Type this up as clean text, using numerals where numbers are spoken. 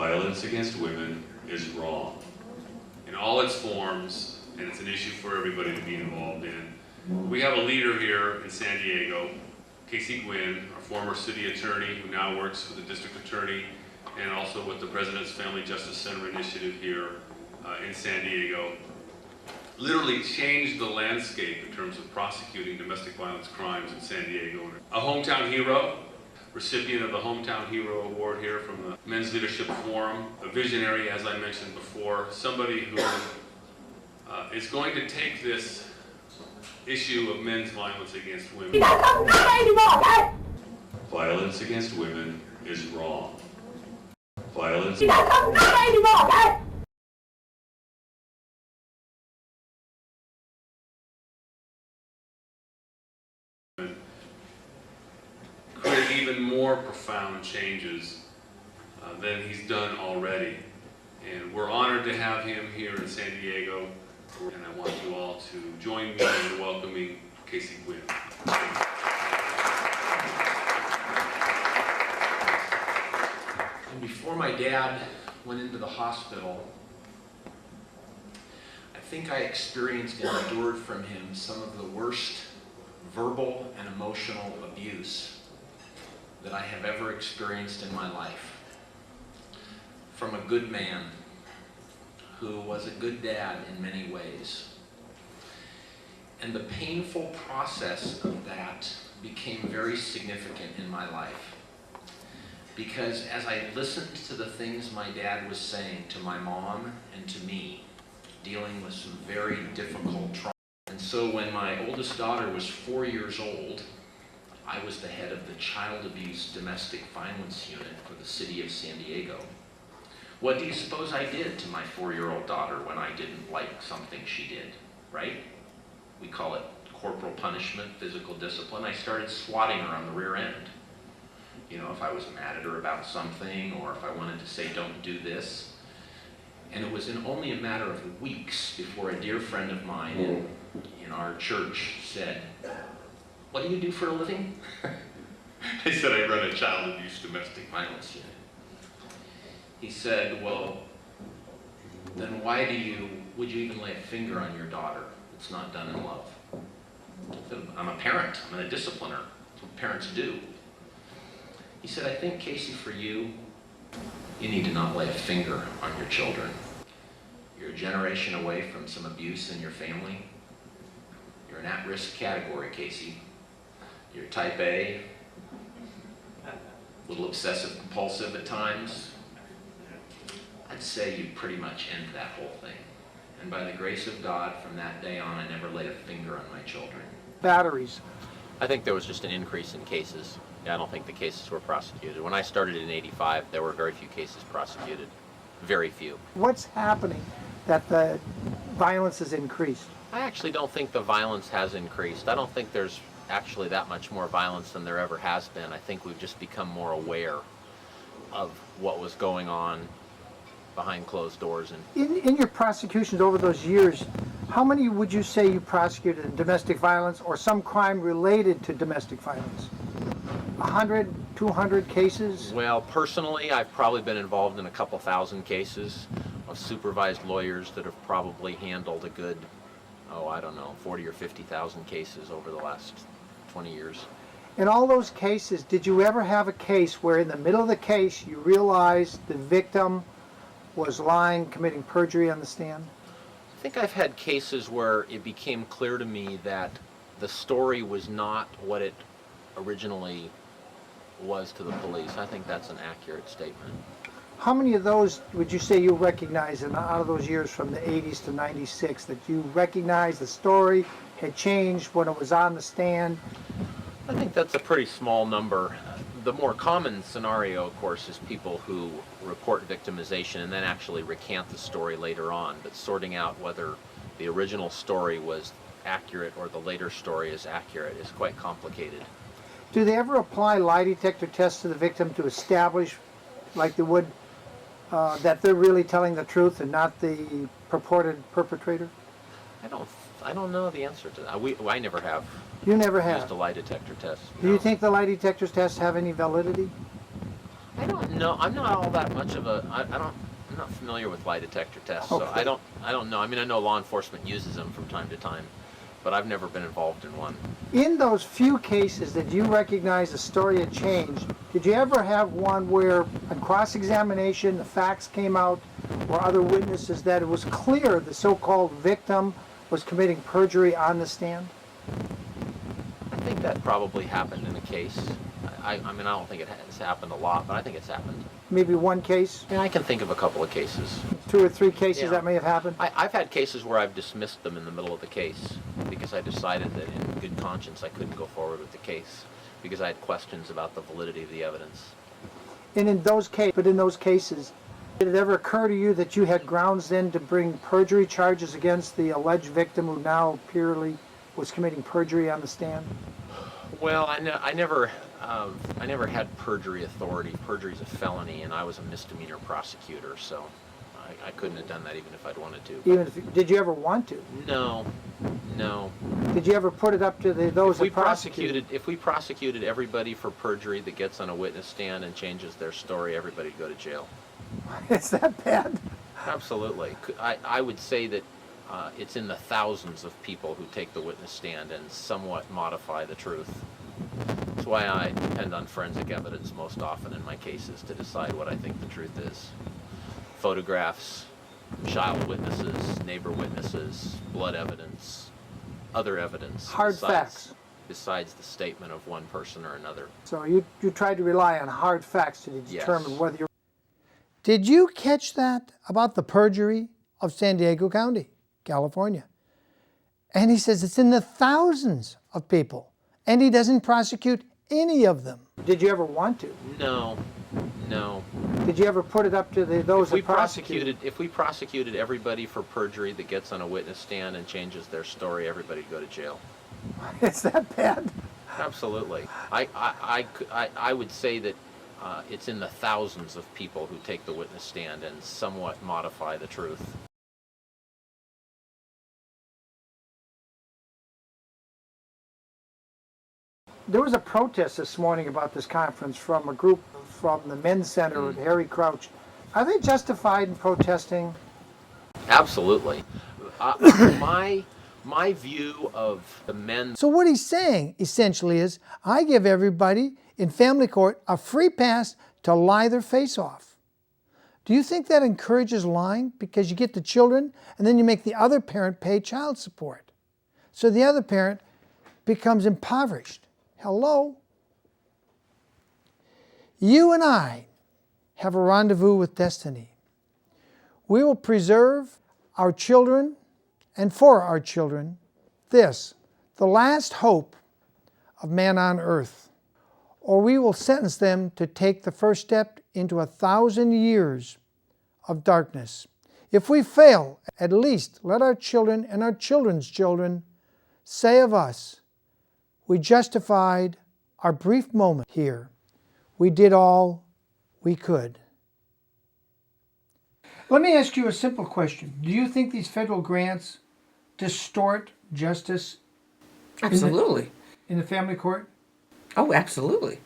Violence against women is wrong in all its forms, and it's an issue for everybody to be involved in. We have a leader here in San Diego, Casey Gwinn, our former city attorney who now works for the district attorney and also with the President's Family Justice Center initiative here in San Diego. Literally changed the landscape in terms of prosecuting domestic violence crimes in San Diego. A hometown hero, recipient of the Hometown Hero Award here from the Men's Leadership Forum, a visionary, as I mentioned before, somebody who is going to take this issue of men's violence against women. Violence against women is wrong. Violence. Create even more profound changes than he's done already. And we're honored to have him here in San Diego. And I want you all to join me in welcoming Casey Gwinn. And before my dad went into the hospital, I think I experienced and endured from him some of the worst verbal and emotional abuse that I have ever experienced in my life. From a good man who was a good dad in many ways. And the painful process of that became very significant in my life. Because as I listened to the things my dad was saying to my mom and to me, dealing with some very difficult trauma. And so when my oldest daughter was 4 years old, I was the head of the Child Abuse Domestic Violence Unit for the city of San Diego. What do you suppose I did to my 4-year-old daughter when I didn't like something she did, right? We call it corporal punishment, physical discipline. I started swatting her on the rear end. You know, if I was mad at her about something, or if I wanted to say, don't do this. And it was in only a matter of weeks before a dear friend of mine in our church said, what do you do for a living? I said, I run a child abuse domestic violence unit. He said, well, then why would you even lay a finger on your daughter? It's not done in love. I said, I'm a parent, I'm a discipliner. That's what parents do. He said, I think, Casey, for you need to not lay a finger on your children. You're a generation away from some abuse in your family. You're an at-risk category, Casey. You're type A, a little obsessive compulsive at times. I'd say you pretty much end that whole thing. And by the grace of God, from that day on, I never laid a finger on my children. Batteries. I think there was just an increase in cases. I don't think the cases were prosecuted. When I started in '85, there were very few cases prosecuted. Very few. What's happening that the violence has increased? I actually don't think the violence has increased. I don't think there's actually that much more violence than there ever has been. I think we've just become more aware of what was going on behind closed doors. And In your prosecutions over those years, how many would you say you prosecuted in domestic violence or some crime related to domestic violence? 100, 200 cases? Well, personally, I've probably been involved in a couple thousand cases of supervised lawyers that have probably handled a good, I don't know, 40 or 50,000 cases over the last 20 years. In all those cases, did you ever have a case where in the middle of the case you realized the victim was lying, committing perjury on the stand? I think I've had cases where it became clear to me that the story was not what it originally was to the police. I think that's an accurate statement. How many of those would you say you recognize out of those years from the 80s to 96 that you recognize the story had changed when it was on the stand? I think that's a pretty small number. The more common scenario, of course, is people who report victimization and then actually recant the story later on. But sorting out whether the original story was accurate or the later story is accurate is quite complicated. Do they ever apply lie detector tests to the victim to establish, like they would, that they're really telling the truth and not the purported perpetrator? I don't know the answer to that. I never have. You never Used have. a lie detector test. Do you think the lie detector tests have any validity? I don't know. I'm not all that much of a. I'm not familiar with lie detector tests, so Okay. I don't know. I mean, I know law enforcement uses them from time to time, but I've never been involved in one. In those few cases that you recognize the story had changed, did you ever have one where on cross-examination the facts came out or other witnesses that it was clear the so-called victim was committing perjury on the stand? I think that probably happened in a case. I mean, I don't think it has happened a lot, but I think it's happened. Maybe one case, And I can think of a couple of cases. 2 or 3 cases Yeah. that may have happened? I've had cases where I've dismissed them in the middle of the case because I decided that in good conscience I couldn't go forward with the case because I had questions about the validity of the evidence. And in those cases, did it ever occur to you that you had grounds then to bring perjury charges against the alleged victim who now purely was committing perjury on the stand? Well, I never had perjury authority. Perjury is a felony, and I was a misdemeanor prosecutor, so I couldn't have done that even if I'd wanted to. Even if, did you ever want to? No. Did you ever put it up to those that prosecuted? If we prosecuted everybody for perjury that gets on a witness stand and changes their story, everybody'd go to jail. Is that bad? Absolutely. I would say that it's in the thousands of people who take the witness stand and somewhat modify the truth. That's why I depend on forensic evidence most often in my cases to decide what I think the truth is. Photographs, child witnesses, neighbor witnesses, blood evidence, other evidence. Hard facts. Besides the statement of one person or another. So you tried to rely on hard facts to determine Yes. whether you're... Did you catch that about the perjury of San Diego County, California? And he says it's in the thousands of people, and he doesn't prosecute any of them. Did you ever want to? No. Did you ever put it up to those If we that prosecuted? prosecuted everybody for perjury that gets on a witness stand and changes their story, everybody'd go to jail. Is that bad? Absolutely. I would say that it's in the thousands of people who take the witness stand and somewhat modify the truth. There was a protest this morning about this conference from a group from the Men's Center with Harry Crouch. Are they justified in protesting? Absolutely. My view of the men. So what he's saying essentially is, I give everybody in family court a free pass to lie their face off. Do you think that encourages lying? Because you get the children and then you make the other parent pay child support. So the other parent becomes impoverished. Hello? You and I have a rendezvous with destiny. We will preserve our children and for our children this, the last hope of man on earth, or we will sentence them to take the first step into 1,000 years of darkness. If we fail, at least let our children and our children's children say of us, we justified our brief moment here. We did all we could. Let me ask you a simple question. Do you think these federal grants distort justice Absolutely. in the family court? Oh, absolutely.